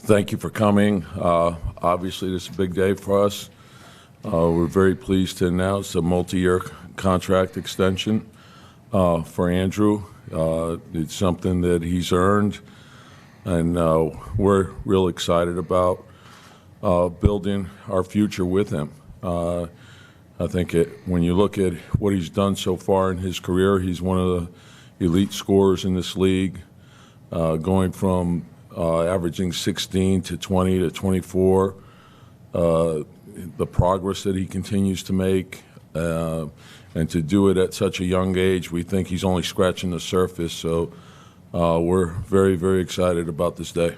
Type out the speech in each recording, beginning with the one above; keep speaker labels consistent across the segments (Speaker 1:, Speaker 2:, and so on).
Speaker 1: Thank you for coming. Obviously, this is a big day for us. We're very pleased to announce a multi-year contract extension for Andrew. It's something that he's earned, and we're real excited about building our future with him. I think when you look at what he's done so far in his career, he's one of the elite scorers in this league, going from averaging 16 to 20 to 24. The progress that he continues to make, and to do it at such a young age, we think he's only scratching the surface. So we're very, very excited about this day.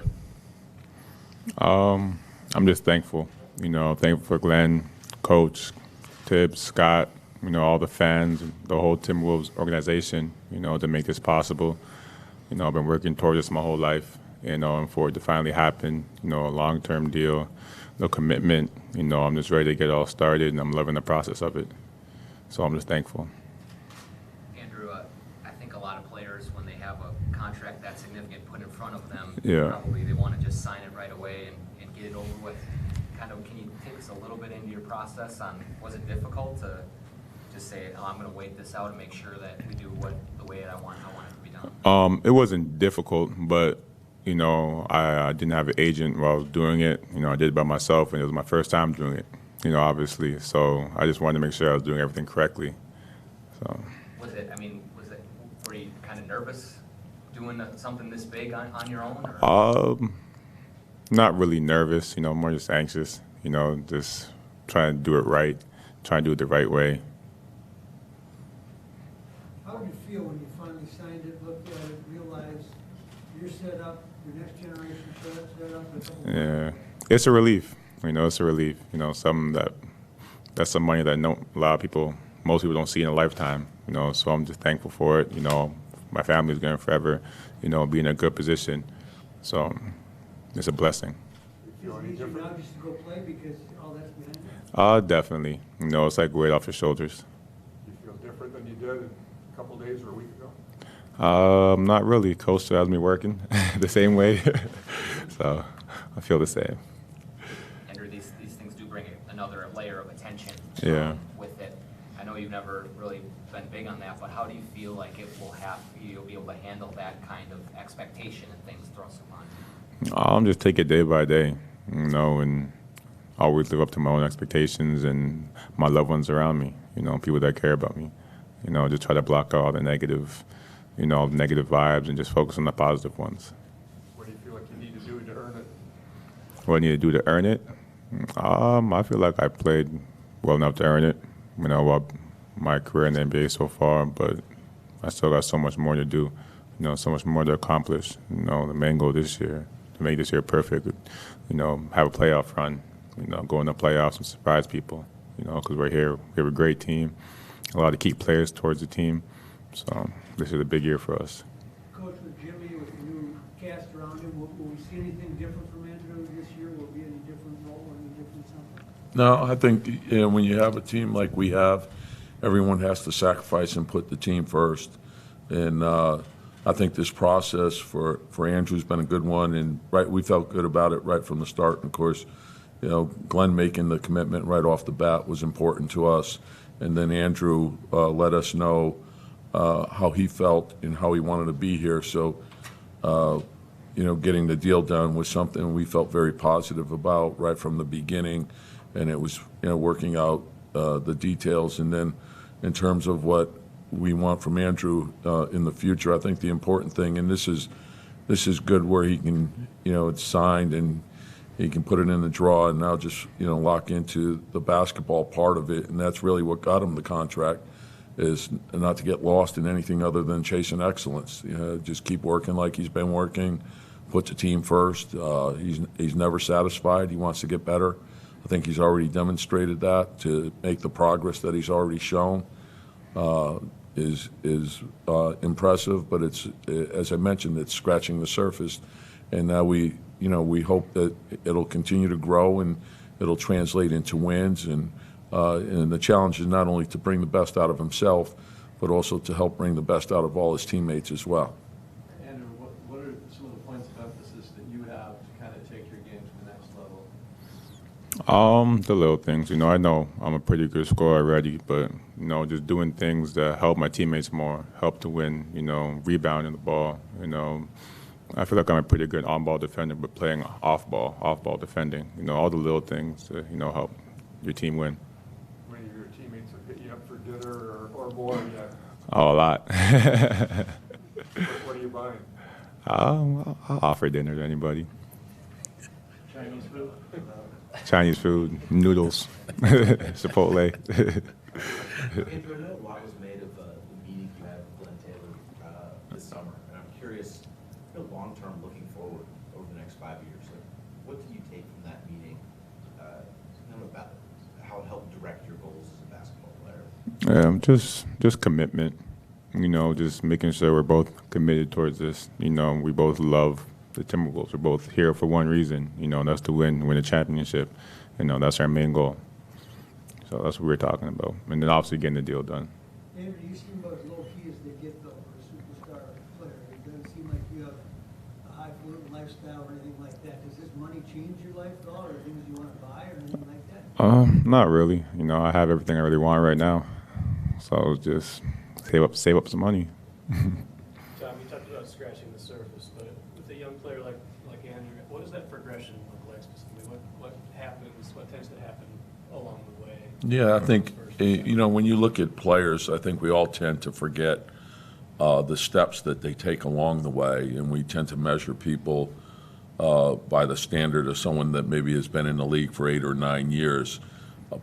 Speaker 2: I'm just thankful, thankful for Glenn, Coach, Tibbs, Scott, all the fans, the whole Timberwolves organization, to make this possible. I've been working towards this my whole life, and for it to finally happen, a long-term deal, no commitment, I'm just ready to get it all started, and I'm loving the process of it. So I'm just thankful.
Speaker 3: Andrew, I think a lot of players, when they have a contract that significant put in front of them, probably they want to just sign it right away and get it over with. Can you take us a little bit into your process on, was it difficult to just say, I'm going to wait this out and make sure that we do the way I want it to be done?
Speaker 2: It wasn't difficult, but I didn't have an agent while I was doing it. I did it by myself, and it was my first time doing it, obviously. So I just wanted to make sure I was doing everything correctly. So.
Speaker 3: Were you kind of nervous doing something this big on your own? Or?
Speaker 2: Not really nervous, more just anxious, just trying to do it right, trying to do it the right way.
Speaker 4: How did you feel when you finally signed it, looked at it, realized you're set up, your next generation set up?
Speaker 2: Yeah, it's a relief. It's a relief. Something that's some money that most people don't see in a lifetime. So I'm just thankful for it. My family's going to forever, be in a good position. So it's a blessing.
Speaker 4: It feels easier now just to go play because all that's behind you?
Speaker 2: Definitely. It's like weight off your shoulders.
Speaker 5: You feel different than you did a couple days or a week ago?
Speaker 2: Not really. Coach still has me working the same way, so I feel the same.
Speaker 3: Andrew, these things do bring another layer of attention with it. I know you've never really been big on that, but how do you feel like you'll be able to handle that kind of expectation and things thrust upon you?
Speaker 2: I'll just take it day by day, and always live up to my own expectations and my loved ones around me, people that care about me. Just try to block out all the negative vibes and just focus on the positive ones.
Speaker 5: What do you feel like you need to do to earn it?
Speaker 2: What I need to do to earn it? I feel like I played well enough to earn it, my career in the NBA so far, but I still got so much more to do, so much more to accomplish. The main goal this year, to make this year perfect, have a playoff run, go in the playoffs and surprise people, because we're here. We have a great team, a lot of key players towards the team. So this is a big year for us.
Speaker 4: Coach, with Jimmy, with the new cast around him, will we see anything different from Andrew this year? Will it be any different role, any different something?
Speaker 1: No, I think when you have a team like we have, everyone has to sacrifice and put the team first. And I think this process for Andrew's been a good one, and we felt good about it right from the start. And of course, Glenn making the commitment right off the bat was important to us. And then Andrew let us know how he felt and how he wanted to be here. So, getting the deal done was something we felt very positive about right from the beginning. And it was, working out the details. And then in terms of what we want from Andrew in the future, I think the important thing, and this is good where he can, it's signed and he can put it in the draw and now just, lock into the basketball part of it. And that's really what got him the contract, is not to get lost in anything other than chasing excellence. Just keep working like he's been working, put the team first. He's never satisfied. He wants to get better. I think he's already demonstrated that. To make the progress that he's already shown is impressive, but it's, as I mentioned, it's scratching the surface. And now we hope that it'll continue to grow and it'll translate into wins. And the challenge is not only to bring the best out of himself, but also to help bring the best out of all his teammates as well.
Speaker 6: Andrew, what are some of the points of emphasis that you have to kind of take your game to the next level?
Speaker 2: The little things, I know I'm a pretty good scorer already, but, just doing things that help my teammates more, help to win, rebounding the ball, I feel like I'm a pretty good on-ball defender, but playing off-ball defending, all the little things to, help your team win.
Speaker 5: How many of your teammates have hit you up for dinner or more yet?
Speaker 2: Oh, a lot.
Speaker 5: What are you buying?
Speaker 2: I'll offer dinner to anybody.
Speaker 6: Chinese food?
Speaker 2: Chinese food, noodles, Chipotle.
Speaker 7: Andrew, I know a lot was made of the meeting you had with Glenn Taylor this summer, and I'm curious, long-term looking forward over the next 5 years, what did you take from that meeting about how it helped direct your goals as a basketball player?
Speaker 2: Just commitment, just making sure we're both committed towards this. We both love the Timberwolves. We're both here for one reason, that's to win a championship. That's our main goal. So that's what we're talking about. And then obviously getting the deal done.
Speaker 4: Andrew, you seem about as low-key as they get, though, for a superstar player. It doesn't seem like you have a highfalutin lifestyle or anything like that. Does this money change your life at all, or things you want to buy or anything like that?
Speaker 2: Not really. I have everything I really want right now. So just save up some money.
Speaker 6: Tom, you talked about scratching the surface, but with a young player like Andrew, what does that progression look like specifically? What happens, what tends to happen along the way?
Speaker 1: Yeah, I think, when you look at players, I think we all tend to forget the steps that they take along the way, and we tend to measure people by the standard of someone that maybe has been in the league for 8 or 9 years.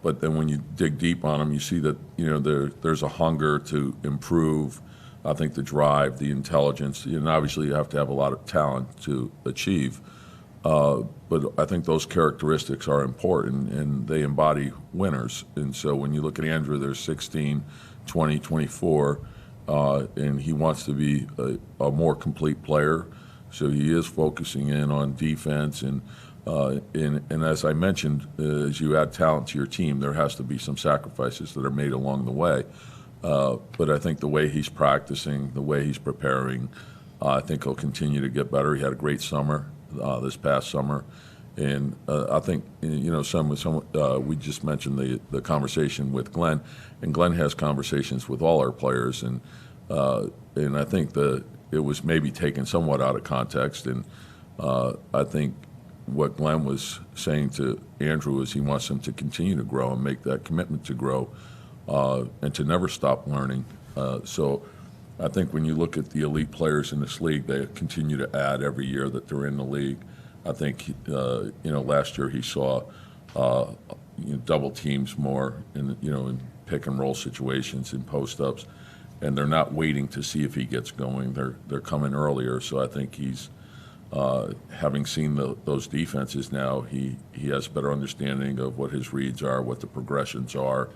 Speaker 1: But then when you dig deep on them, you see that, there's a hunger to improve. I think the drive, the intelligence, and obviously you have to have a lot of talent to achieve. But I think those characteristics are important, and they embody winners. And so when you look at Andrew, there's 16, 20, 24, and he wants to be a more complete player. So he is focusing in on defense. And as I mentioned, as you add talent to your team, there has to be some sacrifices that are made along the way. But I think the way he's practicing, the way he's preparing, I think he'll continue to get better. He had a great summer this past summer. And I think, we just mentioned the conversation with Glenn, and Glenn has conversations with all our players. And I think it was maybe taken somewhat out of context. And I think what Glenn was saying to Andrew is he wants him to continue to grow and make that commitment to grow and to never stop learning. So I think when you look at the elite players in this league, they continue to add every year that they're in the league. I think, last year he saw double teams more in pick and roll situations, in post-ups, and they're not waiting to see if he gets going. They're coming earlier. So I think he's, having seen those defenses now, he has a better understanding of what his reads are, what the progressions are,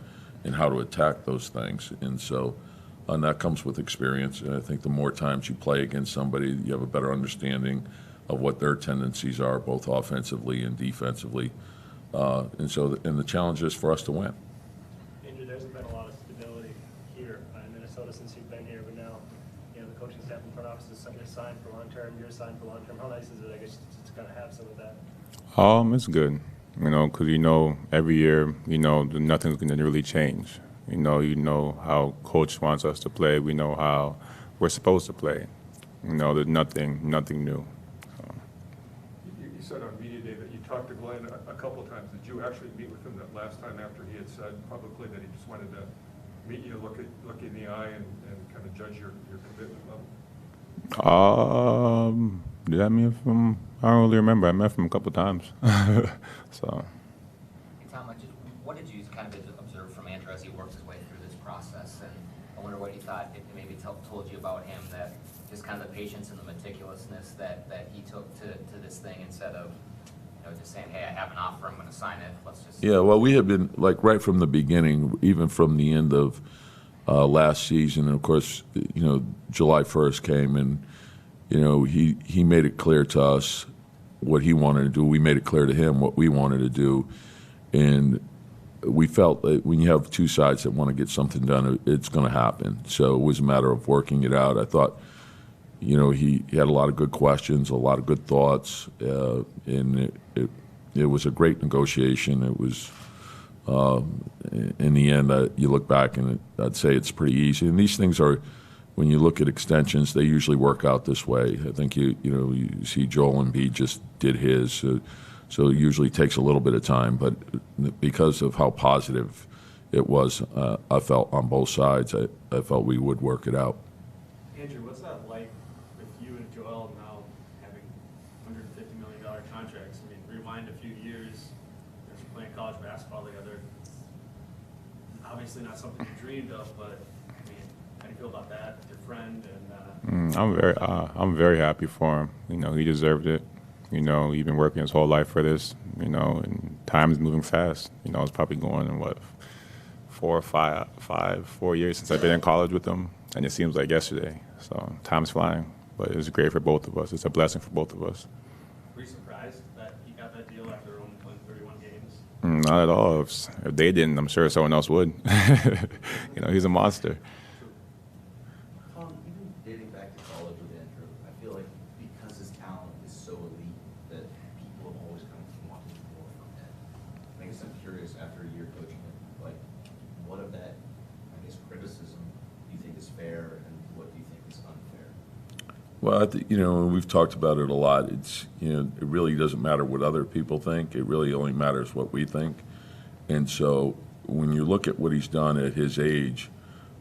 Speaker 1: and how to attack those things. And that comes with experience. And I think the more times you play against somebody, you have a better understanding of what their tendencies are, both offensively and defensively. And the challenge is for us to win.
Speaker 8: Andrew, there hasn't been a lot of stability here in Minnesota since you've been here, but now, the coaching staff in front office is signed for long term. You're signed for long term. How nice is it, I guess, to kind of have some of that?
Speaker 2: It's good, because every year, nothing's going to really change. You know how coach wants us to play. We know how we're supposed to play. There's nothing new.
Speaker 5: You said on media day that you talked to Glenn a couple of times. Did you actually meet with him that last time after he had said publicly that he just wanted to meet you, look in the eye, and kind of judge your commitment level?
Speaker 2: Did I meet him? I don't really remember. I met him a couple of times. So.
Speaker 3: Hey, Tom, what did you kind of observe from Andrew as he worked his way through this process? And I wonder what you thought it maybe told you about him, that just kind of the patience and the meticulousness that he took to this thing, instead of just saying, hey, I have an offer, I'm going to sign it. Let's just.
Speaker 1: Yeah, well, we have been, right from the beginning, even from the end of last season, and of course, July 1st came, and he made it clear to us what he wanted to do. We made it clear to him what we wanted to do, and we felt that when you have two sides that want to get something done, it's going to happen. So it was a matter of working it out. I thought, he had a lot of good questions, a lot of good thoughts, and it was a great negotiation. It was, in the end, you look back and I'd say it's pretty easy. And these things are, when you look at extensions, they usually work out this way. I think you see Joel Embiid just did his, so it usually takes a little bit of time. But because of how positive it was, I felt on both sides, I felt we would work it out.
Speaker 8: Andrew, what's that like with you and Joel now having $150 million contracts? I mean, rewind a few years, you're playing college basketball together. Obviously not something you dreamed of, but I mean, how do you feel about that? Your friend and
Speaker 2: I'm very happy for him. He deserved it. He's been working his whole life for this. And time is moving fast. It's probably going in 4 years since I've been in college with him, and it seems like yesterday. So time's flying, but it's great for both of us. It's a blessing for both of us.
Speaker 8: were you surprised that he got that deal after only playing 31 games?
Speaker 2: Not at all. If they didn't, I'm sure someone else would. He's a monster.
Speaker 7: Tom, even dating back to college with Andrew, I feel like because his talent is so elite that people have always kind of wanted more from him. I guess I'm curious, after a year coaching him, like, what of that, I guess, criticism do you think is fair, and what do you think is unfair?
Speaker 1: Well, I think, and we've talked about it a lot. It's, it really doesn't matter what other people think. It really only matters what we think. And so when you look at what he's done at his age,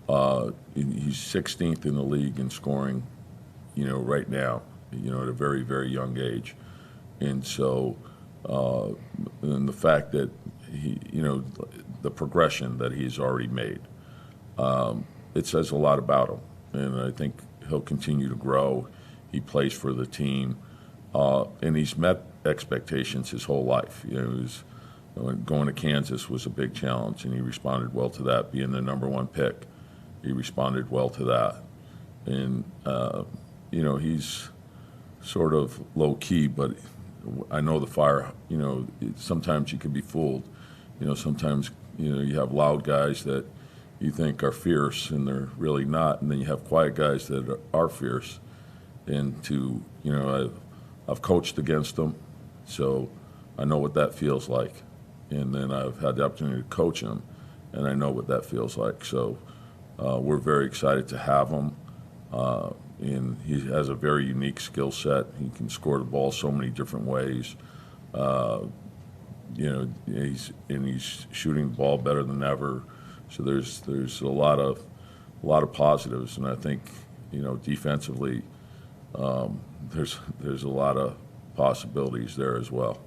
Speaker 1: he's 16th in the league in scoring, right now, at a very, very young age. And so, and the fact that he, the progression that he's already made, it says a lot about him. And I think he'll continue to grow. He plays for the team, and he's met expectations his whole life. Going to Kansas was a big challenge, and he responded well to that. Being the #1 pick, he responded well to that. And he's sort of low key, but I know the fire. Sometimes you can be fooled. Sometimes you have loud guys that you think are fierce, and they're really not. And then you have quiet guys that are fierce. And I've coached against them, so I know what that feels like. And then I've had the opportunity to coach him, and I know what that feels like. So we're very excited to have him. And he has a very unique skill set. He can score the ball so many different ways. He's shooting the ball better than ever. So there's a lot of positives, and I think defensively there's a lot of possibilities there as well.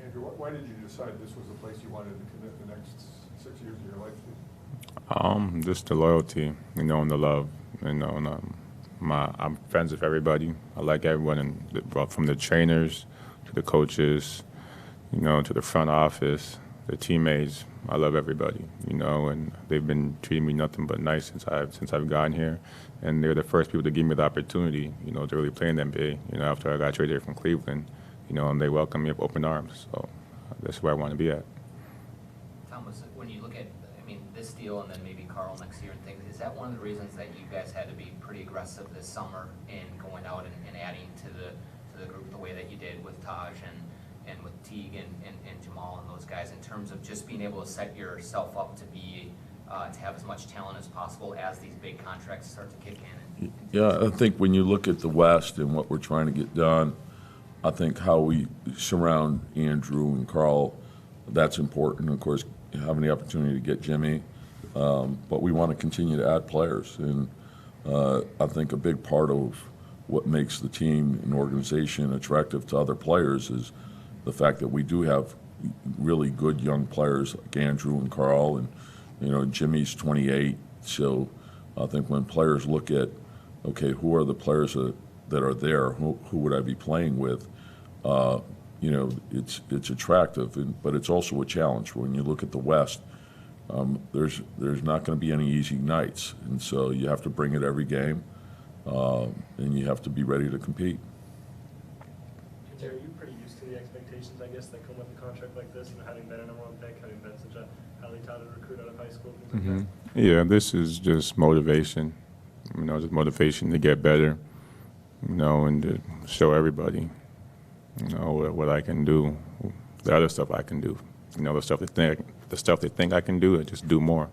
Speaker 5: Andrew, why did you decide this was the place you wanted to commit the next 6 years of your life to?
Speaker 2: Just the loyalty, and the love, and I'm friends with everybody. I like everyone, from the trainers to the coaches, to the front office, the teammates. I love everybody, and they've been treating me nothing but nice since I've gotten here. And they're the first people to give me the opportunity, to really play in the NBA, after I got traded from Cleveland, and they welcomed me with open arms. So that's where I want to be at.
Speaker 3: Thomas, when you look at, this deal and then maybe Carl next year and things, is that one of the reasons that you guys had to be pretty aggressive this summer in going out and adding to the group the way that you did with Taj and with Teague and Jamal and those guys, in terms of just being able to set yourself up to be to have as much talent as possible as these big contracts start to kick in?
Speaker 1: Yeah, I think when you look at the West and what we're trying to get done, I think how we surround Andrew and Carl, that's important. Of course, having the opportunity to get Jimmy, but we want to continue to add players. And I think a big part of what makes the team and organization attractive to other players is the fact that we do have really good young players like Andrew and Carl, and Jimmy's 28. So I think when players look at, okay, who are the players that are there, who would I be playing with, it's attractive, but it's also a challenge. When you look at the West, there's not going to be any easy nights, and so you have to bring it every game, and you have to be ready to compete.
Speaker 8: Are you pretty used to the expectations, I guess, that come with a contract like this, having been a #1 pick, having been such a highly touted recruit out of high school, things like that?
Speaker 2: Yeah, this is just motivation, just motivation to get better. and to show everybody, what I can do, the other stuff I can do, the stuff they think I can do, and just do more,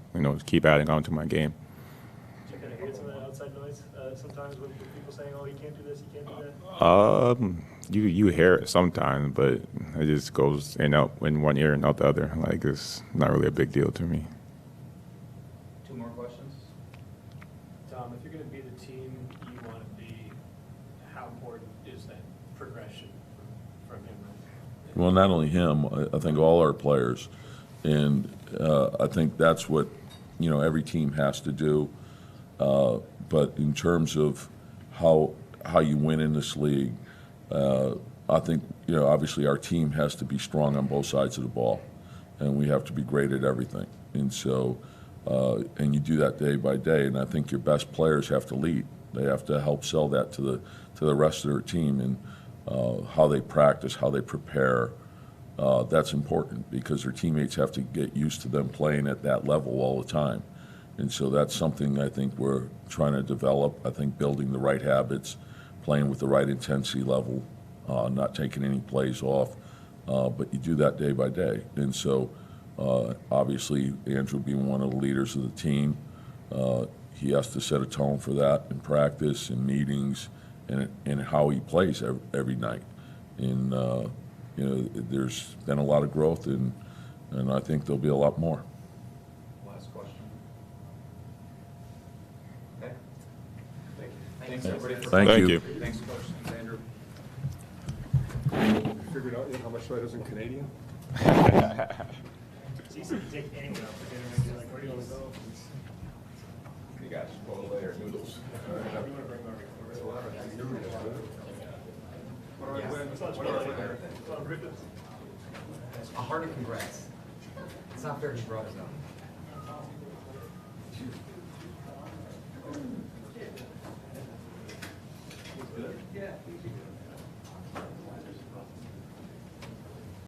Speaker 2: keep adding on to my game.
Speaker 6: Do you kind of hear some of that outside noise sometimes with people saying, "Oh, you can't do this, you can't do that"?
Speaker 2: You hear it sometimes, but it just goes in out in one ear and out the other. Like, it's not really a big deal to me.
Speaker 3: Two more questions?
Speaker 6: Tom, if you're going to be the team you want to be, how important is that progression from him?
Speaker 1: Well, not only him, I think all our players, and I think that's what every team has to do. But in terms of how you win in this league, I think obviously our team has to be strong on both sides of the ball, and we have to be great at everything. And so, and you do that day by day. And I think your best players have to lead. They have to help sell that to the rest of their team, and how they practice, how they prepare. That's important because their teammates have to get used to them playing at that level all the time. And so that's something I think we're trying to develop. I think building the right habits, playing with the right intensity level, not taking any plays off, but you do that day by day. And so obviously Andrew being one of the leaders of the team, he has to set a tone for that in practice and meetings and how he plays every night. And there's been a lot of growth, and I think there'll be a lot more.
Speaker 3: Last question. Okay.
Speaker 6: Thank you.
Speaker 3: Thanks, everybody, for
Speaker 1: Thank you.
Speaker 3: Thanks, Coach. Thanks, Andrew.
Speaker 5: Figured out yet how much that is in Canadian?
Speaker 6: It's easy to take anyone out for dinner and be like, "Where do you want to go?"
Speaker 7: You guys, Chipotle or noodles?
Speaker 6: You want to bring our
Speaker 3: A hearty congrats. It's not fair he brought us down.
Speaker 4: Yeah, easy.